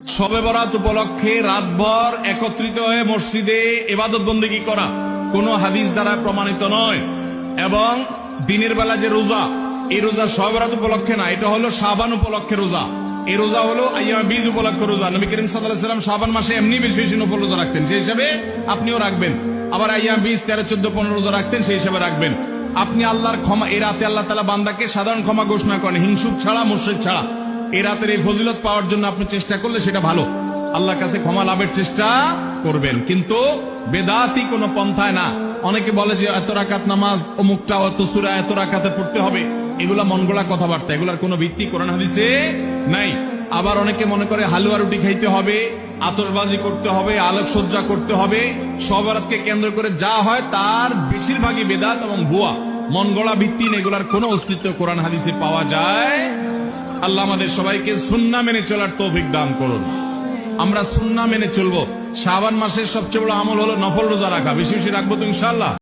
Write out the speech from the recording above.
শবে বরাত উপলক্ষে রাতভর একত্রিত হয়ে মসজিদে ইবাদত বন্দেগী করা কোনো হাদিস দ্বারা প্রমাণিত নয়। এবং দিনের বেলা যে রোজা, এই রোজা শবে বরাত উপলক্ষে না, এটা হলো শাবান উপলক্ষে রোজা। এই রোজা হলো আইয়াম বীজ উপলক্ষে রোজা। নবী করিম সাল্লাল্লাহু আলাইহি ওয়াসাল্লাম শাবান মাসে এমনি বেশি বেশি নফল রোজা রাখতেন, সেই হিসাবে আপনিও রাখবেন। আবার আইয়াম বীজ 13, 14, 15 রোজা রাখতেন, সেই হিসাবে রাখবেন। আপনি আল্লাহর ক্ষমা, এই রাতে আল্লাহ তাআলা বান্দাকে সাধারণ ক্ষমা ঘোষণা করেন, হিংসুক ছাড়া, মুশরিক ছাড়া। এই রাতের এই ফজিলত পাওয়ার জন্য আপনি চেষ্টা করলে সেটা ভালো, আল্লাহর কাছে ক্ষমা লাভের চেষ্টা করবেন, কিন্তু বেদাতি কোন পন্থায় না। অনেকে বলে যে এত রাকাত নামাজ, অমুকটা অত সূরা এত রাকাতে পড়তে হবে, এগুলা মন গড়া কথাবার্তা, এগুলার কোনো ভিত্তি কোরআন হাদিসে নাই। আবার অনেকে মনে করে হালুয়া রুটি খাইতে হবে, আতশবাজি করতে হবে, আলোকসজ্জা করতে হবে। শবে বরাতকে কেন্দ্র করে যা হয় তার বেশিরভাগই বেদাত এবং ভুয়া, মন গড়া ভিত্তিহীন, এগুলার কোনো অস্তিত্ব কোরআন হাদিসে পাওয়া যায়। আল্লাহ আমাদের সবাইকে সুন্নাহ মেনে চলার তৌফিক দান করুন। আমরা সুন্নাহ মেনে চলবো। শাবান মাসের সবচেয়ে বড় আমল হলো নফল রোজা রাখা। বেশি বেশি রাখবো তো ইনশাআল্লাহ।